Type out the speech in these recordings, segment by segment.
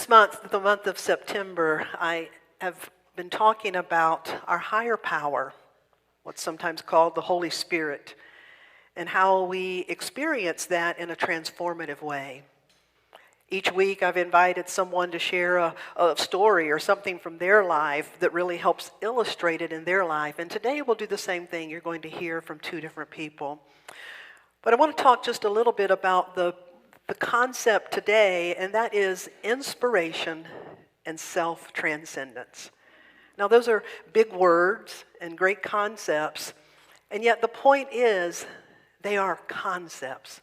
This month, the month of September, I have been talking about our higher power, what's sometimes called the Holy Spirit, and how we experience that in a transformative way. Each week I've invited someone to share a story or something from their life that really helps illustrate it in their life. And today we'll do the same thing. You're going to hear from two different people. But I want to talk just a little bit about the concept today, and that is inspiration and self-transcendence. Now, those are big words and great concepts, and yet the point is they are concepts.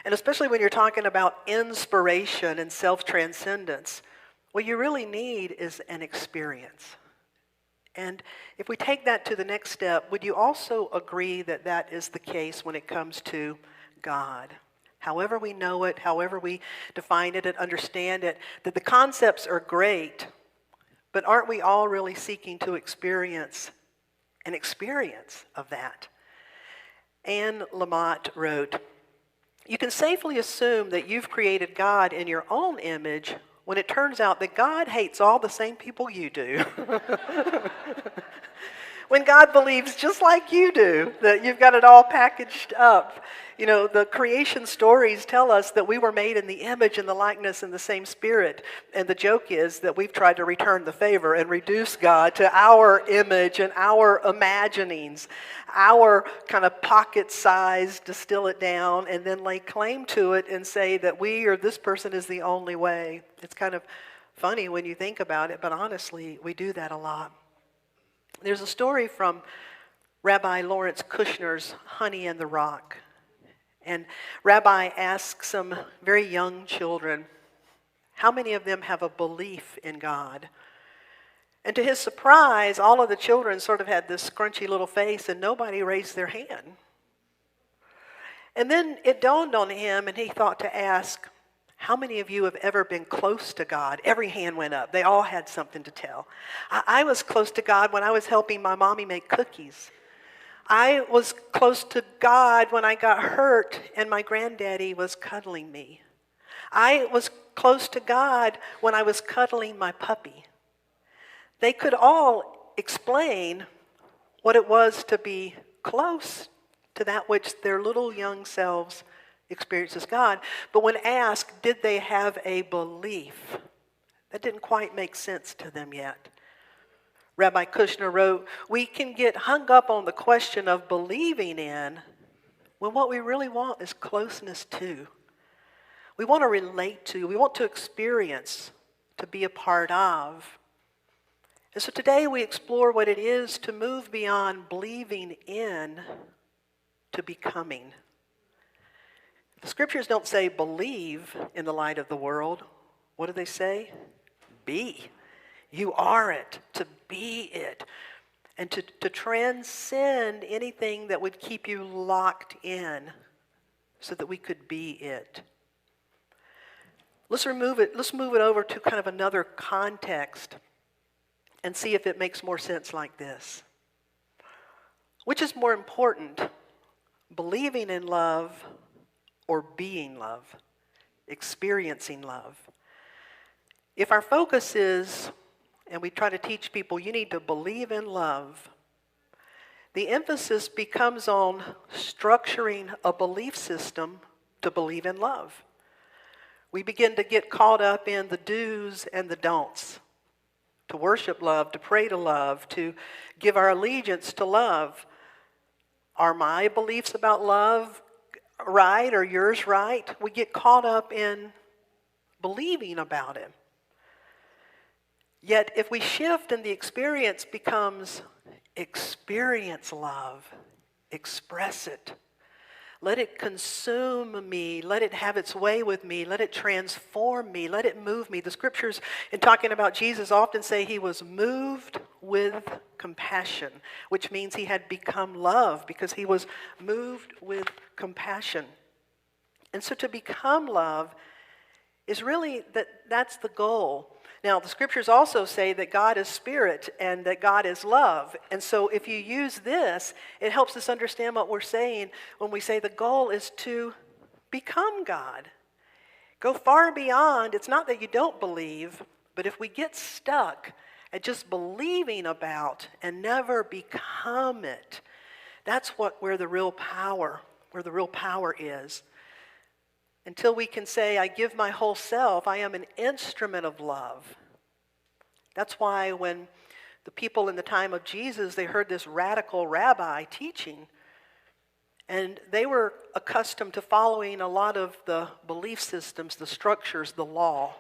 And especially when you're talking about inspiration and self-transcendence, what you really need is an experience. And if we take that to the next step, would you also agree that that is the case when it comes to God? However we know it, however we define it and understand it, that the concepts are great, but aren't we all really seeking to experience an experience of that? Anne Lamott wrote, "You can safely assume that you've created God in your own image when it turns out that God hates all the same people you do." When God believes just like you do, that you've got it all packaged up. You know, the creation stories tell us that we were made in the image and the likeness and the same spirit. And the joke is that we've tried to return the favor and reduce God to our image and our imaginings, our kind of pocket size, distill it down, and then lay claim to it and say that we or this person is the only way. It's kind of funny when you think about it, but honestly, we do that a lot. There's a story from Rabbi Lawrence Kushner's Honey and the Rock. And Rabbi asks some very young children, how many of them have a belief in God? And to his surprise, all of the children sort of had this scrunchy little face and nobody raised their hand. And then it dawned on him and he thought to ask, how many of you have ever been close to God? Every hand went up. They all had something to tell. I was close to God when I was helping my mommy make cookies. I was close to God when I got hurt and my granddaddy was cuddling me. I was close to God when I was cuddling my puppy. They could all explain what it was to be close to that which their little young selves experiences God. But when asked, did they have a belief? That didn't quite make sense to them yet. Rabbi Kushner wrote, we can get hung up on the question of believing in when what we really want is closeness to. We want to relate to, we want to experience, to be a part of. And so today we explore what it is to move beyond believing in to becoming. The scriptures don't say believe in the light of the world. What do they say? Be. You are it, to be it, and to transcend anything that would keep you locked in so that we could be it. Let's move it over to kind of another context and see if it makes more sense like this. Which is more important, believing in love or being love, experiencing love? If our focus is, and we try to teach people, you need to believe in love, the emphasis becomes on structuring a belief system to believe in love. We begin to get caught up in the do's and the don'ts, to worship love, to pray to love, to give our allegiance to love. Are my beliefs about love right or yours right? We get caught up in believing about it. Yet if we shift and the experience becomes experience love, express it. Let it consume me. Let it have its way with me. Let it transform me. Let it move me. The scriptures in talking about Jesus often say he was moved with compassion, which means he had become love because he was moved with compassion. And so to become love is really that's the goal. Now, the scriptures also say that God is spirit and that God is love. And so if you use this, it helps us understand what we're saying when we say the goal is to become God. Go far beyond. It's not that you don't believe, but if we get stuck at just believing about and never become it, that's where the real power is. Until we can say, I give my whole self, I am an instrument of love. That's why when the people in the time of Jesus, they heard this radical rabbi teaching, and they were accustomed to following a lot of the belief systems, the structures, the law.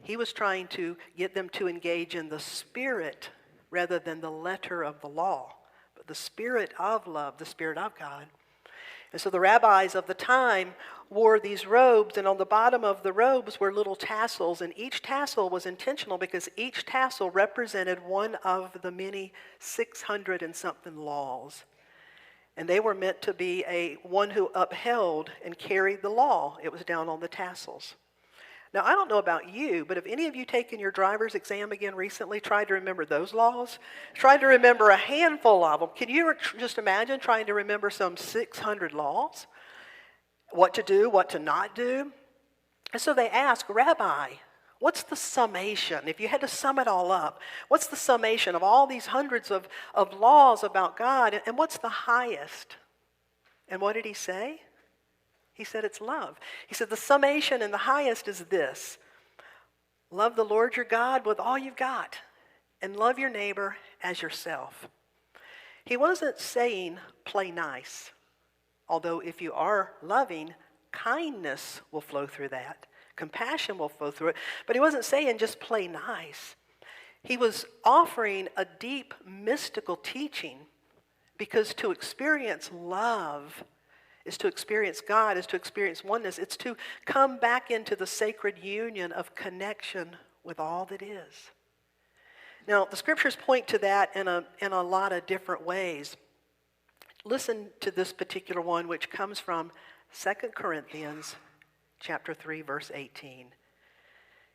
He was trying to get them to engage in the spirit rather than the letter of the law, but the spirit of love, the spirit of God. And so the rabbis of the time wore these robes, and on the bottom of the robes were little tassels, and each tassel was intentional because each tassel represented one of the many 600 and something laws. And they were meant to be one who upheld and carried the law. It was down on the tassels. Now, I don't know about you, but have any of you taken your driver's exam again recently, tried to remember those laws? Tried to remember a handful of them. Can you just imagine trying to remember some 600 laws? What to do, what to not do? And so they ask, Rabbi, what's the summation? If you had to sum it all up, what's the summation of all these hundreds of laws about God, and what's the highest? And what did he say? He said it's love. He said the summation and the highest is this: love the Lord your God with all you've got, and love your neighbor as yourself. He wasn't saying play nice, although if you are loving, kindness will flow through that. Compassion will flow through it. But he wasn't saying just play nice. He was offering a deep mystical teaching, because to experience love is to experience God, is to experience oneness. It's to come back into the sacred union of connection with all that is. Now, the scriptures point to that in a lot of different ways. Listen to this particular one, which comes from 2 Corinthians chapter 3, verse 18.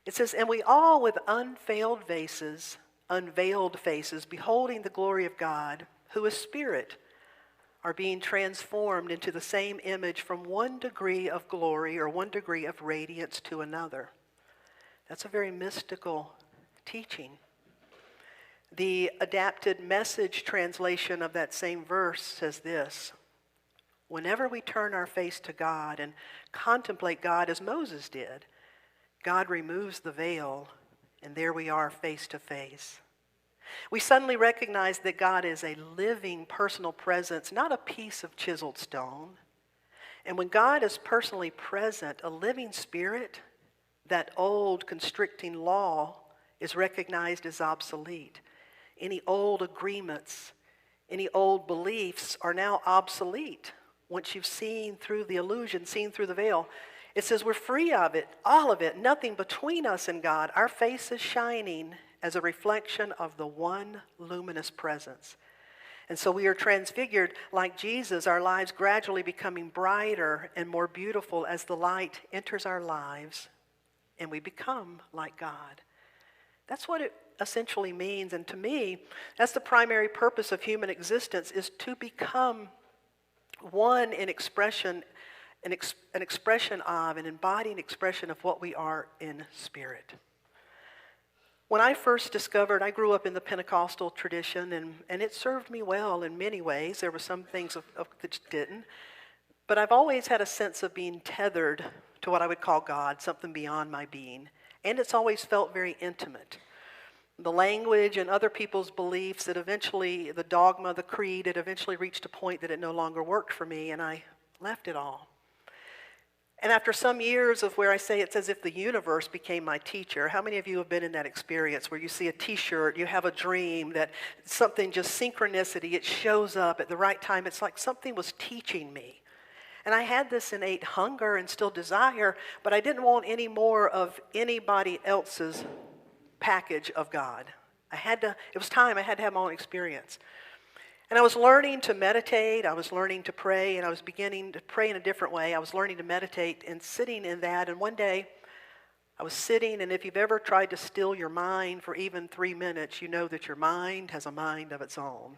It says, and we all with unveiled faces, beholding the glory of God, who is Spirit, are being transformed into the same image from one degree of glory or one degree of radiance to another. That's a very mystical teaching. The adapted Message translation of that same verse says this: whenever we turn our face to God and contemplate God as Moses did, God removes the veil, and there we are face to face. We suddenly recognize that God is a living personal presence, not a piece of chiseled stone. And when God is personally present, a living spirit, that old constricting law is recognized as obsolete. Any old agreements, any old beliefs are now obsolete once you've seen through the illusion, seen through the veil. It says we're free of it, all of it, nothing between us and God. Our face is shining as a reflection of the one luminous presence. And so we are transfigured like Jesus, our lives gradually becoming brighter and more beautiful as the light enters our lives and we become like God. That's what it essentially means. And to me, that's the primary purpose of human existence, is to become one in expression, an expression of, an embodying expression of what we are in spirit. When I first discovered, I grew up in the Pentecostal tradition, and it served me well in many ways. There were some things that didn't. But I've always had a sense of being tethered to what I would call God, something beyond my being. And it's always felt very intimate. The language and other people's beliefs, that eventually, the dogma, the creed, it eventually reached a point that it no longer worked for me, and I left it all. And after some years of where I say it's as if the universe became my teacher, how many of you have been in that experience where you see a t-shirt, you have a dream, that something, just synchronicity, it shows up at the right time. It's like something was teaching me. And I had this innate hunger and still desire, but I didn't want any more of anybody else's package of God. It was time, I had to have my own experience. And I was learning to meditate, I was learning to pray, and I was beginning to pray in a different way. I was learning to meditate and sitting in that, and one day I was sitting, and if you've ever tried to still your mind for even 3 minutes, you know that your mind has a mind of its own.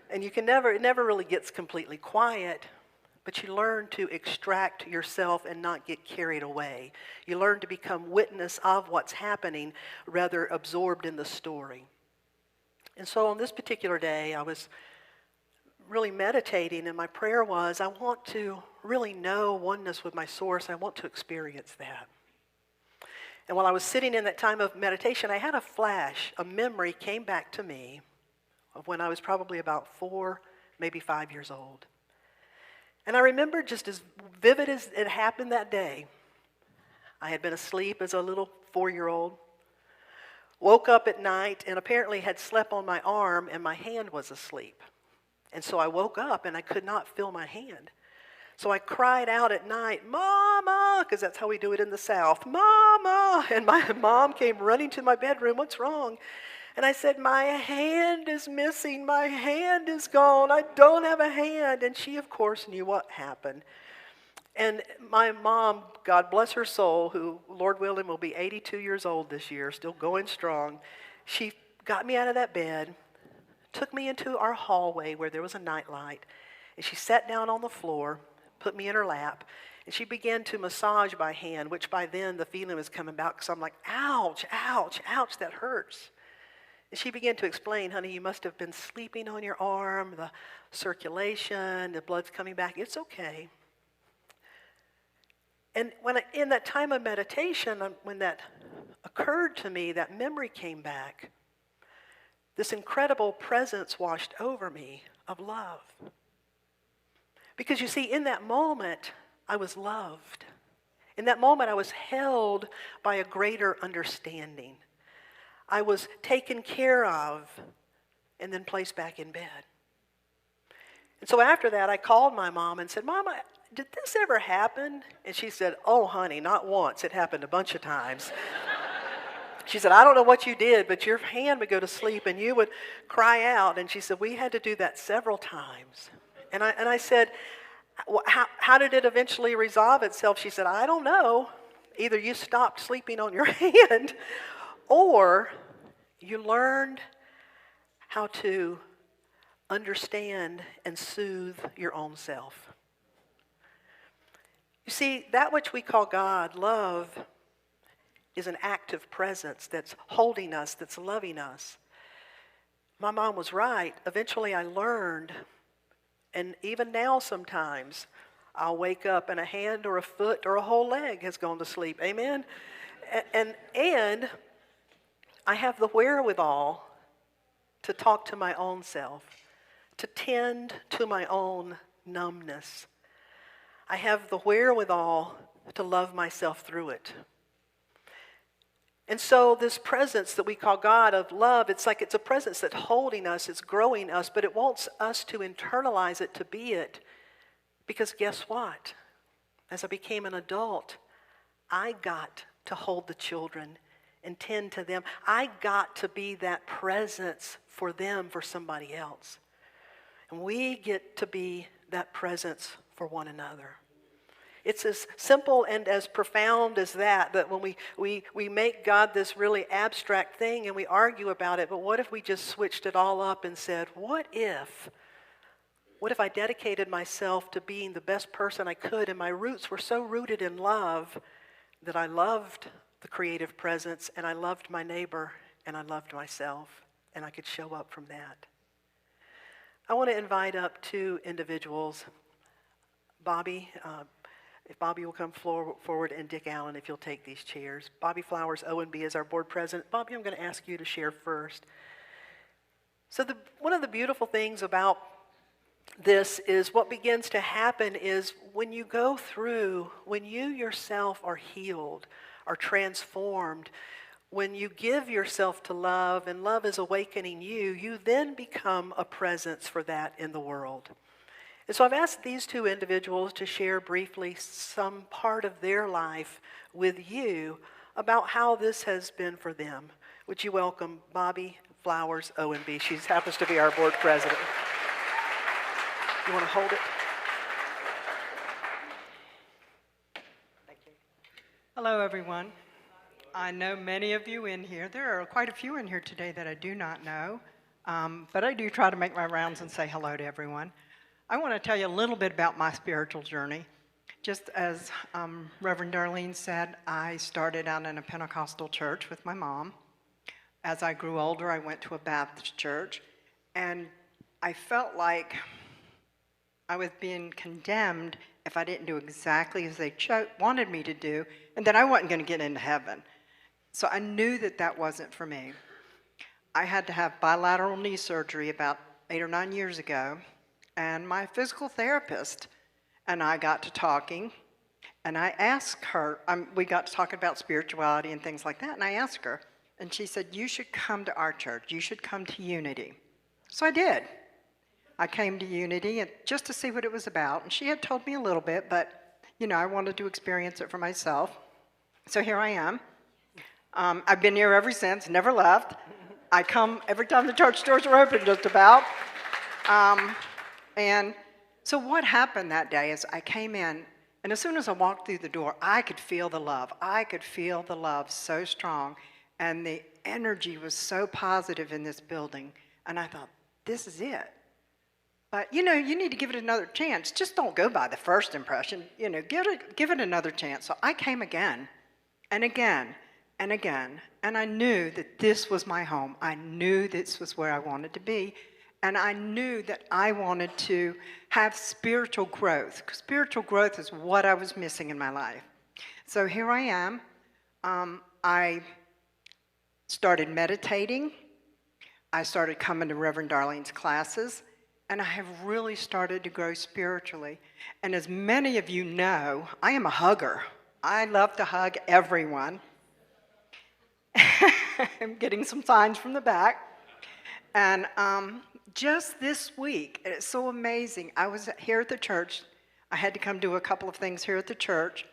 And it never really gets completely quiet, but you learn to extract yourself and not get carried away. You learn to become witness of what's happening, rather absorbed in the story. And so on this particular day, I was really meditating, and my prayer was, I want to really know oneness with my source. I want to experience that. And while I was sitting in that time of meditation, I had a flash. A memory came back to me of when I was probably about 4, maybe 5 years old. And I remember just as vivid as it happened that day. I had been asleep as a little 4-year-old, woke up at night, and apparently had slept on my arm, and my hand was asleep. And so I woke up, and I could not feel my hand. So I cried out at night, "Mama," because that's how we do it in the South, "Mama!" And my mom came running to my bedroom, "What's wrong?" And I said, "My hand is missing. My hand is gone. I don't have a hand." And she, of course, knew what happened. And my mom, God bless her soul, who, Lord willing, will be 82 years old this year, still going strong, she got me out of that bed, took me into our hallway where there was a nightlight, and she sat down on the floor, put me in her lap, and she began to massage my hand, which by then the feeling was coming back because I'm like, ouch, ouch, ouch, that hurts. And she began to explain, "Honey, you must have been sleeping on your arm, the circulation, the blood's coming back. It's okay." And in that time of meditation, when that occurred to me, that memory came back, this incredible presence washed over me of love. Because you see, in that moment, I was loved. In that moment, I was held by a greater understanding. I was taken care of and then placed back in bed. And so after that, I called my mom and said, "Mama, did this ever happen?" And she said, "Oh, honey, not once. It happened a bunch of times." She said, "I don't know what you did, but your hand would go to sleep and you would cry out." And she said, "We had to do that several times." And I said, how did it eventually resolve itself? She said, "I don't know. Either you stopped sleeping on your hand or you learned how to understand and soothe your own self." You see, that which we call God, love, is an active presence that's holding us, that's loving us. My mom was right. Eventually I learned, and even now sometimes, I'll wake up and a hand or a foot or a whole leg has gone to sleep. Amen? And I have the wherewithal to talk to my own self, to tend to my own numbness. I have the wherewithal to love myself through it. And so this presence that we call God of love, it's like it's a presence that's holding us, it's growing us, but it wants us to internalize it, to be it. Because guess what? As I became an adult, I got to hold the children and tend to them. I got to be that presence for them, for somebody else. And we get to be that presence for one another. It's as simple and as profound as that when we make God this really abstract thing and we argue about it, but what if we just switched it all up and said, what if I dedicated myself to being the best person I could, and my roots were so rooted in love that I loved the creative presence, and I loved my neighbor, and I loved myself, and I could show up from that. I want to invite up 2 individuals. Bobby, if Bobby will come forward, and Dick Allen, if you'll take these chairs. Bobby Flowers, O&B, is our board president. Bobby, I'm going to ask you to share first. So one of the beautiful things about this is what begins to happen is when you go through, when you yourself are healed, are transformed, when you give yourself to love and love is awakening you, you then become a presence for that in the world. And so I've asked these 2 individuals to share briefly some part of their life with you about how this has been for them. Would you welcome Bobby Flowers, O&B? She happens to be our board president. You want to hold it? Thank you. Hello, everyone. I know many of you in here. There are quite a few in here today that I do not know, but I do try to make my rounds and say hello to everyone. I want to tell you a little bit about my spiritual journey. Just as Reverend Darlene said, I started out in a Pentecostal church with my mom. As I grew older, I went to a Baptist church, and I felt like I was being condemned if I didn't do exactly as they wanted me to do, and that I wasn't going to get into heaven. So I knew that that wasn't for me. I had to have bilateral knee surgery about 8 or 9 years ago, and my physical therapist and I got to talking, and I asked her, we got to talking about spirituality and things like that, and I asked her, and she said, you should come to our church. You should come to Unity. So I did. I came to Unity just to see what it was about, and she had told me a little bit, but, I wanted to experience it for myself. So here I am. I've been here ever since, never left. I come every time the church doors are open, just about. And so what happened that day is I came in, and as soon as I walked through the door, I could feel the love. I could feel the love so strong, and the energy was so positive in this building. And I thought, this is it. But, you need to give it another chance. Just don't go by the first impression. Give it another chance. So I came again and again and again, and I knew that this was my home. I knew this was where I wanted to be, and I knew that I wanted to have spiritual growth. Spiritual growth is what I was missing in my life. So here I am. I started meditating. I started coming to Reverend Darlene's classes, and I have really started to grow spiritually. And as many of you know, I am a hugger. I love to hug everyone. I'm getting some signs from the back. And just this week, and it's so amazing, I was here at the church. I had to come do a couple of things here at the church.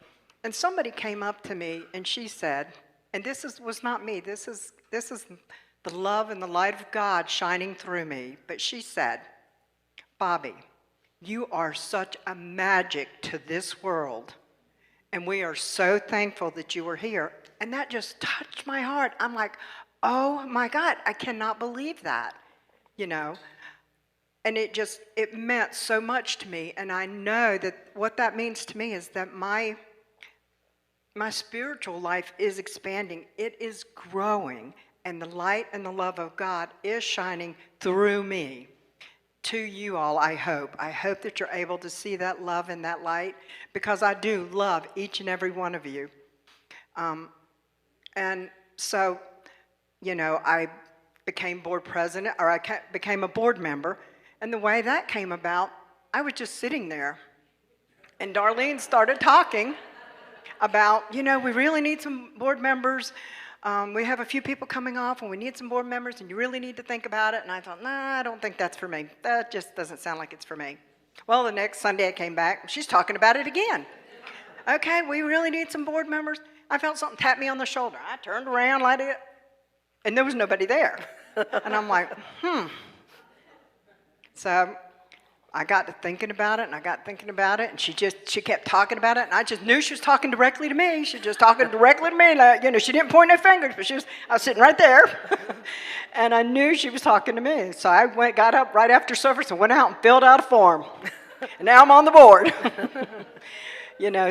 And somebody came up to me, and she said, and was not me, this is the love and the light of God shining through me. But she said, Bobby, you are such a magic to this world, and we are so thankful that you are here. And that just touched my heart. I'm like, oh my God, I cannot believe that, And it meant so much to me, and I know that what that means to me is that my spiritual life is expanding. It is growing, and the light and the love of God is shining through me. To you all, I hope. I hope that you're able to see that love and that light, because I do love each and every one of you. And so, I became board president, or I became a board member, and the way that came about, I was just sitting there, and Darlene started talking about, we really need some board members. We have a few people coming off, and we need some board members, and you really need to think about it. And I thought, I don't think that's for me. That just doesn't sound like it's for me. Well, the next Sunday I came back, and she's talking about it again. Okay, we really need some board members. I felt something tap me on the shoulder. I turned around like it, and there was nobody there. And I'm like, So I got to thinking about it, and she kept talking about it, and I just knew she was talking directly to me. She was just talking directly to me, like, she didn't point no fingers, but I was sitting right there, and I knew she was talking to me. So I got up right after service and went out and filled out a form, and now I'm on the board.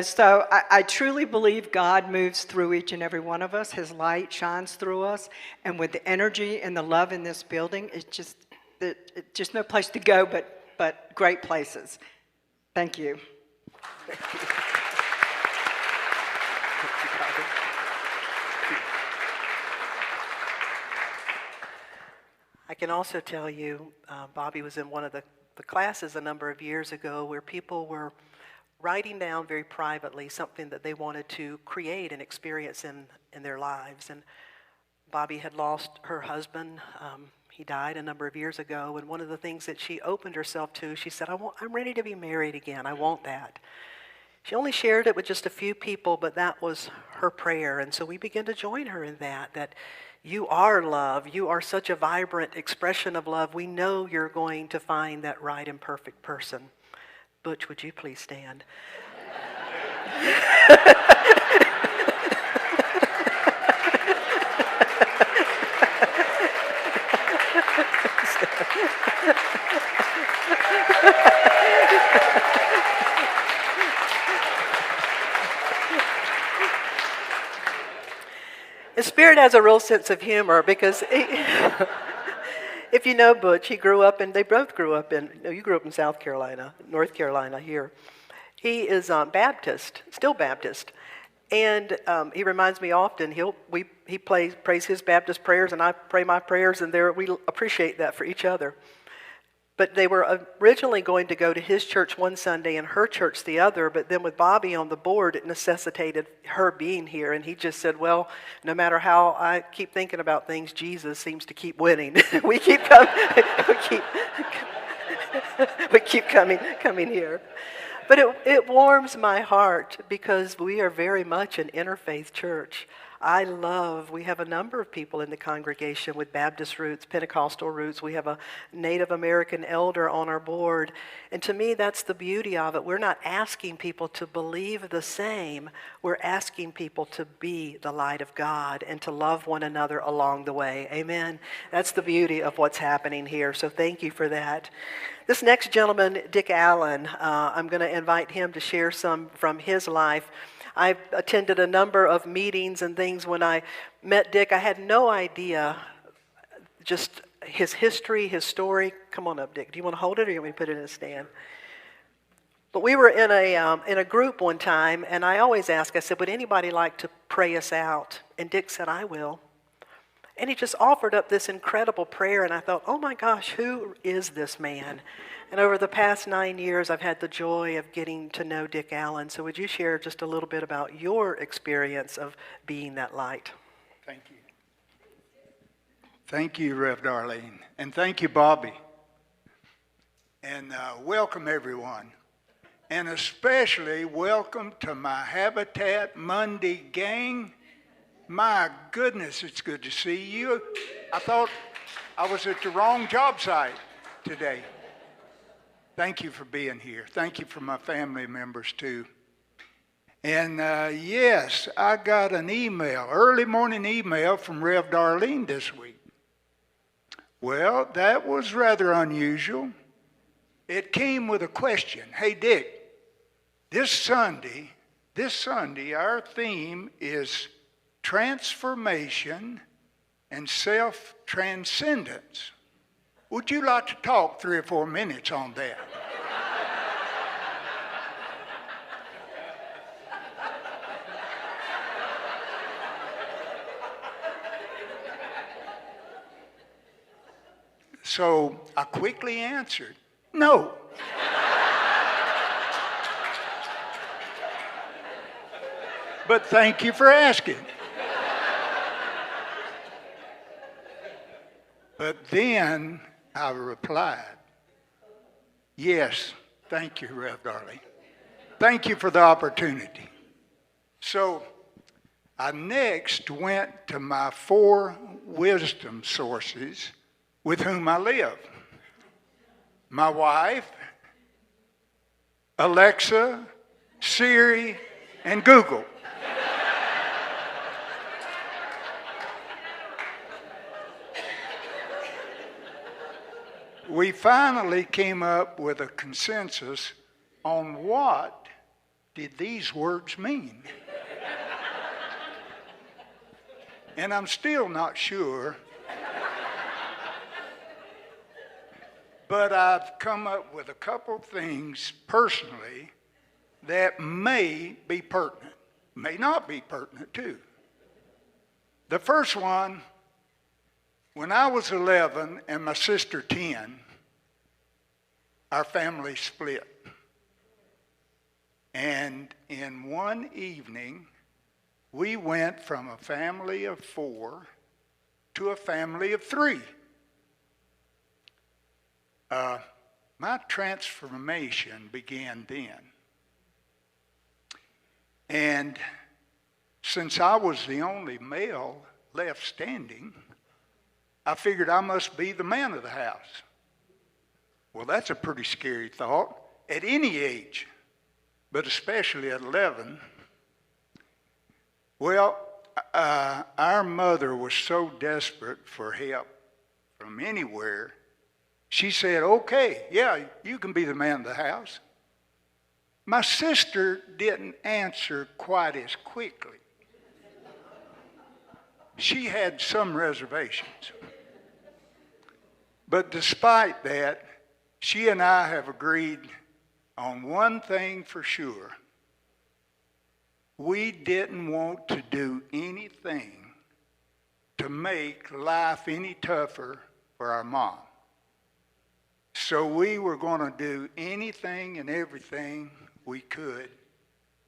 So I truly believe God moves through each and every one of us. His light shines through us, and with the energy and the love in this building, it's just no place to go but great places. Thank you. Thank you. I can also tell you, Bobby was in one of the classes a number of years ago where people were writing down very privately something that they wanted to create and experience in their lives. And Bobby had lost her husband. He died a number of years ago, and one of the things that she opened herself to, she said, I'm ready to be married again. I want that. She only shared it with just a few people, but that was her prayer. And so we began to join her in that you are love. You are such a vibrant expression of love. We know you're going to find that right and perfect person. Butch, would you please stand? has a real sense of humor because if you know Butch, they both grew up in, no, you grew up in South Carolina, North Carolina here. He is Baptist, still Baptist. And he reminds me often, he prays his Baptist prayers and I pray my prayers, and we appreciate that for each other. But they were originally going to go to his church one Sunday and her church the other, but then with Bobby on the board, it necessitated her being here. And he just said, well, no matter how I keep thinking about things, Jesus seems to keep winning. we keep coming here. But it warms my heart because we are very much an interfaith church. We have a number of people in the congregation with Baptist roots, Pentecostal roots. We have a Native American elder on our board. And to me, that's the beauty of it. We're not asking people to believe the same. We're asking people to be the light of God and to love one another along the way. Amen. That's the beauty of what's happening here. So thank you for that. This next gentleman, Dick Allen, I'm going to invite him to share some from his life. I attended a number of meetings and things. When I met Dick, I had no idea just his history, his story. Come on up, Dick. Do you want to hold it or you want me to put it in a stand? But we were in a group one time, and I always ask, I said, would anybody like to pray us out? And Dick said, I will. And he just offered up this incredible prayer, and I thought, oh my gosh, who is this man? And over the past 9 years, I've had the joy of getting to know Dick Allen. So would you share just a little bit about your experience of being that light? Thank you. Thank you, Rev Darlene. And thank you, Bobby. And welcome, everyone. And especially welcome to my Habitat Monday gang. My goodness, it's good to see you. I thought I was at the wrong job site today. Thank you for being here. Thank you for my family members, too. And yes, I got an email, early morning email from Rev Darlene this week. Well, that was rather unusual. It came with a question. Hey, Dick, this Sunday, our theme is transformation and self-transcendence. Would you like to talk 3 or 4 minutes on that? So I quickly answered, no. But thank you for asking. But then I replied, yes, thank you, Rev Darlene. Thank you for the opportunity. So I next went to my 4 wisdom sources with whom I live. My wife, Alexa, Siri, and Google. We finally came up with a consensus on what did these words mean. And I'm still not sure, but I've come up with a couple things personally that may be pertinent, may not be pertinent too. The first one, when I was 11 and my sister 10, our family split. And in one evening, we went from a family of 4 to a family of 3. My transformation began then. And since I was the only male left standing, I figured I must be the man of the house. Well, that's a pretty scary thought at any age, but especially at 11. Well, our mother was so desperate for help from anywhere, she said, okay, yeah, you can be the man of the house. My sister didn't answer quite as quickly. she had some reservations. But despite that, she and I have agreed on one thing for sure. We didn't want to do anything to make life any tougher for our mom. So we were going to do anything and everything we could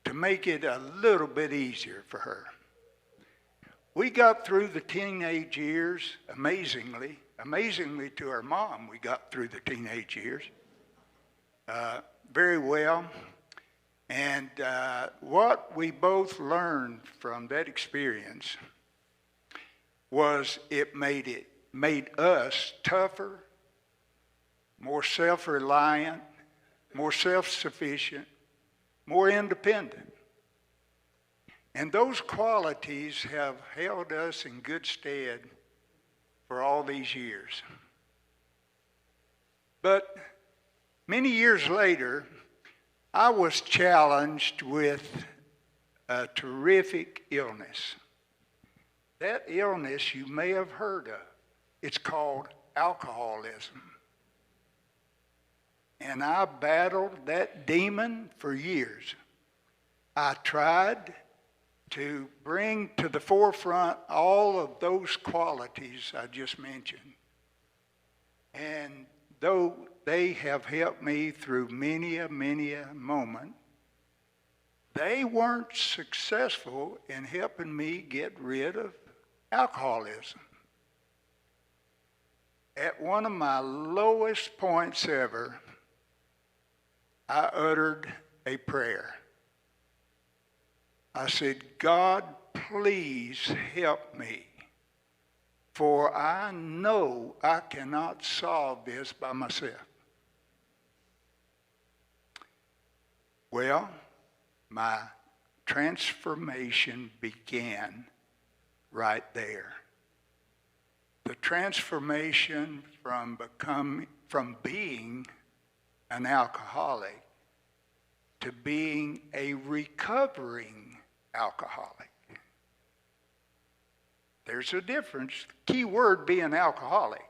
to make it a little bit easier for her. We got through the teenage years amazingly to our mom. We got through the teenage years very well. And what we both learned from that experience was it made us tougher, more self-reliant, more self-sufficient, more independent. And those qualities have held us in good stead for all these years. But many years later, I was challenged with a terrific illness. That illness you may have heard of. It's called alcoholism. And I battled that demon for years. I tried to bring to the forefront all of those qualities I just mentioned. And though they have helped me through many a moment, they weren't successful in helping me get rid of alcoholism. At one of my lowest points ever, I uttered a prayer. I said, God, please help me, for I know I cannot solve this by myself. Well, my transformation began right there. The transformation from being an alcoholic to being a recovering alcoholic. There's a difference. Key word being alcoholic,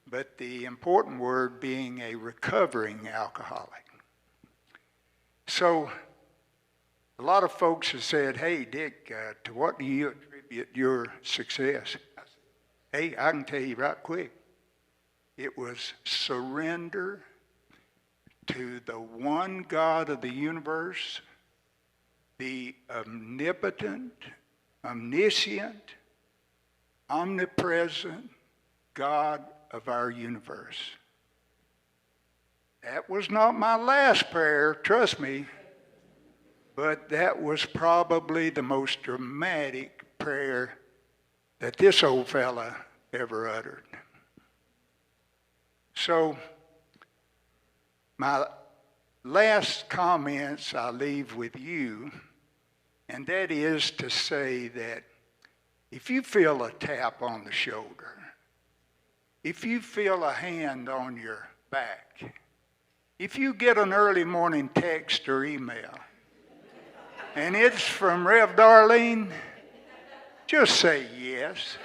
but the important word being a recovering alcoholic. So a lot of folks have said, hey, Dick, to what do you attribute your success? I said, hey, I can tell you right quick. It was surrender to the one God of the universe, the omnipotent, omniscient, omnipresent God of our universe. That was not my last prayer, trust me, but that was probably the most dramatic prayer that this old fella ever uttered. So, my last comments I leave with you, and that is to say that if you feel a tap on the shoulder, if you feel a hand on your back, if you get an early morning text or email, and it's from Rev Darlene, just say yes.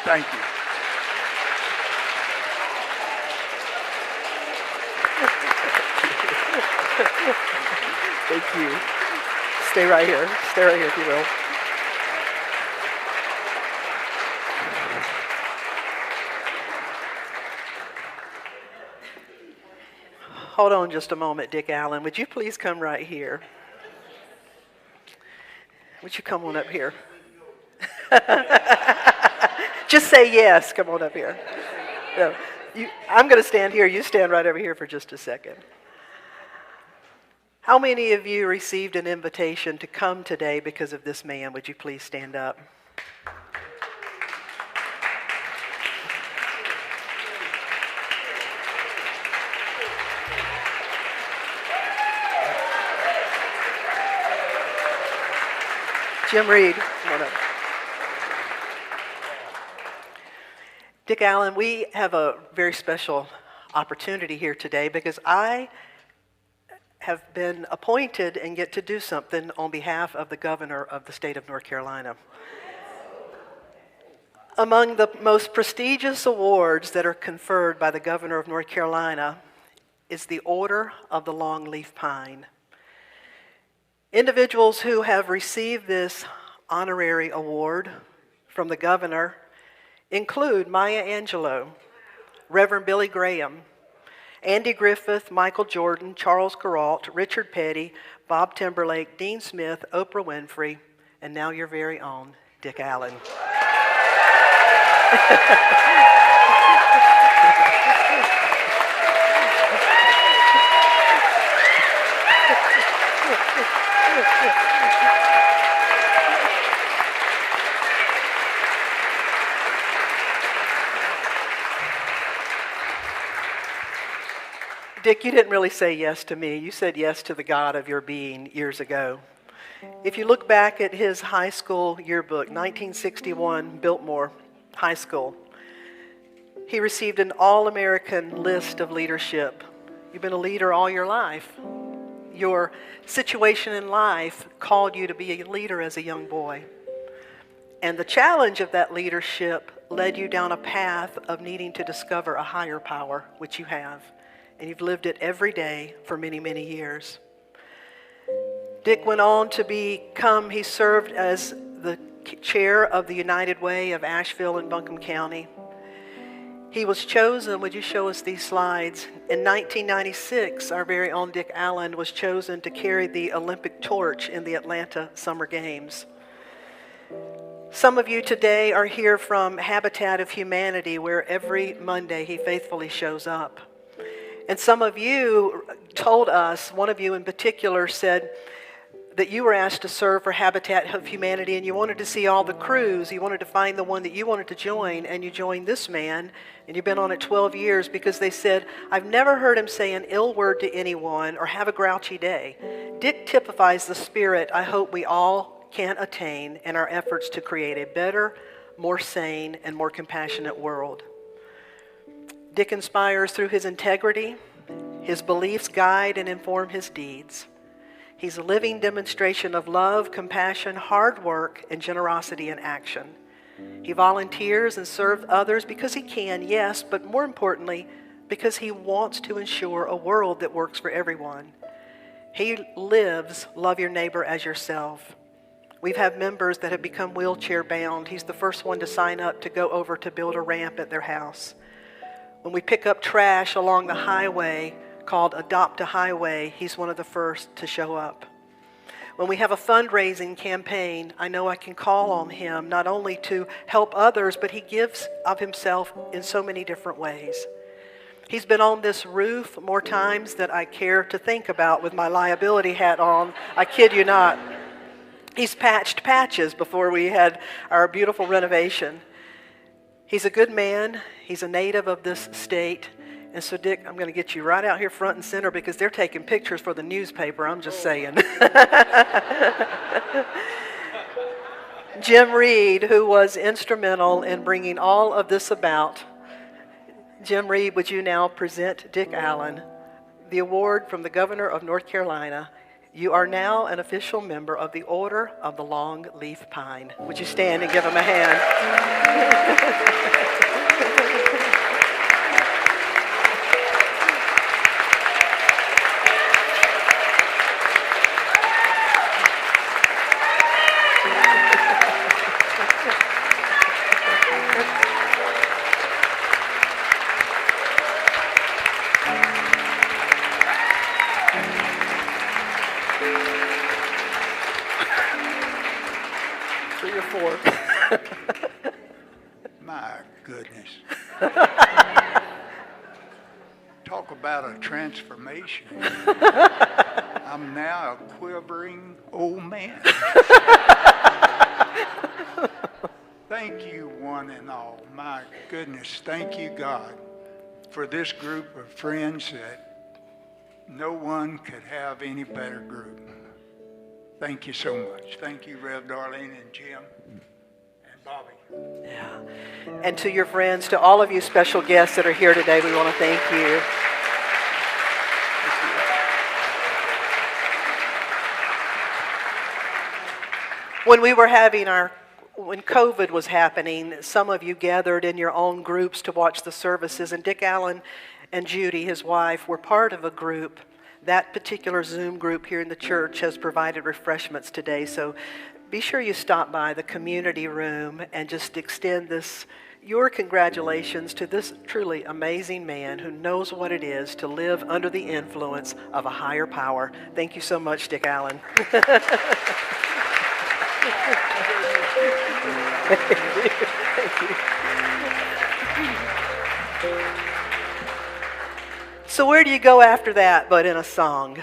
Thank you. Thank you. Stay right here. Stay right here, if you will. Hold on just a moment, Dick Allen. Would you please come right here? Would you come on up here? Just say yes. Come on up here. No, I'm going to stand here. You stand right over here for just a second. How many of you received an invitation to come today because of this man? Would you please stand up? Jim Reed, come on up. Dick Allen, we have a very special opportunity here today because I have been appointed and get to do something on behalf of the governor of the state of North Carolina. Among the most prestigious awards that are conferred by the governor of North Carolina is the Order of the Longleaf Pine. Individuals who have received this honorary award from the governor include Maya Angelou, Reverend Billy Graham, Andy Griffith, Michael Jordan, Charles Kuralt, Richard Petty, Bob Timberlake, Dean Smith, Oprah Winfrey, and now your very own Dick Allen. Dick, you didn't really say yes to me. You said yes to the God of your being years ago. If you look back at his high school yearbook, 1961, Biltmore High School, he received an all-American list of leadership. You've been a leader all your life. Your situation in life called you to be a leader as a young boy. And the challenge of that leadership led you down a path of needing to discover a higher power, which you have. And you've lived it every day for many, many years. Dick went on to he served as the chair of the United Way of Asheville and Buncombe County. He was chosen, would you show us these slides? In 1996, our very own Dick Allen was chosen to carry the Olympic torch in the Atlanta Summer Games. Some of you today are here from Habitat of Humanity, where every Monday he faithfully shows up. And some of you told us, one of you in particular said that you were asked to serve for Habitat of Humanity and you wanted to see all the crews. You wanted to find the one that you wanted to join, and you joined this man, and you've been on it 12 years because they said, I've never heard him say an ill word to anyone or have a grouchy day. Dick typifies the spirit I hope we all can attain in our efforts to create a better, more sane, and more compassionate world. Dick inspires through his integrity. His beliefs guide and inform his deeds. He's a living demonstration of love, compassion, hard work, and generosity in action. He volunteers and serves others because he can, yes, but more importantly, because he wants to ensure a world that works for everyone. He lives, love your neighbor as yourself. We've had members that have become wheelchair bound. He's the first one to sign up to go over to build a ramp at their house. When we pick up trash along the highway called Adopt a Highway, he's one of the first to show up. When we have a fundraising campaign, I know I can call on him not only to help others, but he gives of himself in so many different ways. He's been on this roof more times than I care to think about with my liability hat on. I kid you not. He's patched patches before we had our beautiful renovation. He's a good man. He's a native of this state. And so, Dick, I'm going to get you right out here front and center because they're taking pictures for the newspaper. I'm just saying. Jim Reed, who was instrumental in bringing all of this about. Jim Reed, would you now present Dick Allen the award from the governor of North Carolina? You are now an official member of the Order of the Longleaf Pine. Would you stand and give him a hand? My goodness. Talk about a transformation. I'm now a quivering old man. Thank you, one and all. My goodness. Thank you, God, for this group of friends that no one could have any better group. Thank you so much. Thank you, Rev Darlene and Jim and Bobby. Yeah. And to your friends, to all of you special guests that are here today, we want to thank you. When we were having when COVID was happening, some of you gathered in your own groups to watch the services, and Dick Allen and Judy, his wife, were part of a group. That particular Zoom group here in the church has provided refreshments today, so be sure you stop by the community room and just extend your congratulations to this truly amazing man who knows what it is to live under the influence of a higher power. Thank you so much, Dick Allen. Thank you. So where do you go after that but in a song?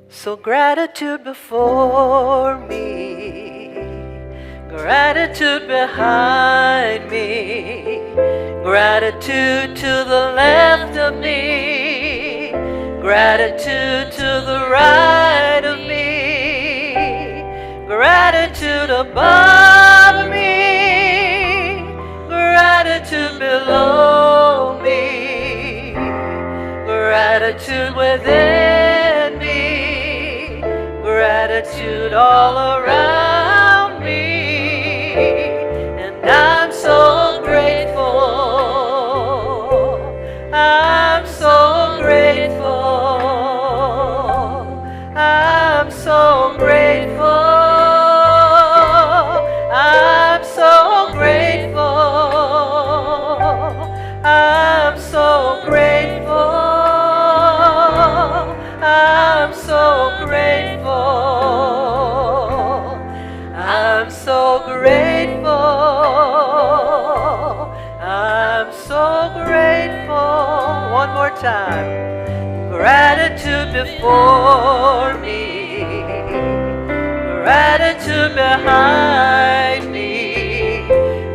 So gratitude before me, gratitude behind me, gratitude to the left of me, gratitude to the right of me, gratitude above me, gratitude below me, gratitude within me, gratitude all around me, and I'm so grateful, I'm so grateful, I'm so grateful, I'm so grateful, I'm so grateful, I'm so grateful, I'm so grateful, I'm so grateful. One more time. Gratitude before me, gratitude behind me,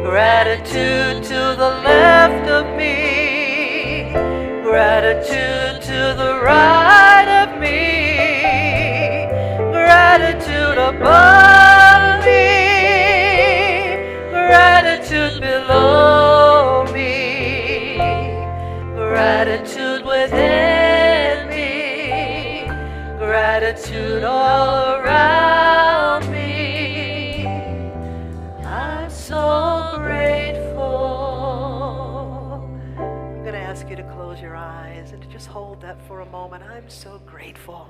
gratitude to the left of me, gratitude to the right of me, gratitude above me, gratitude below me, gratitude within me, gratitude all around me. I'm so grateful. I'm going to ask you to close your eyes and to just hold that for a moment. I'm so grateful.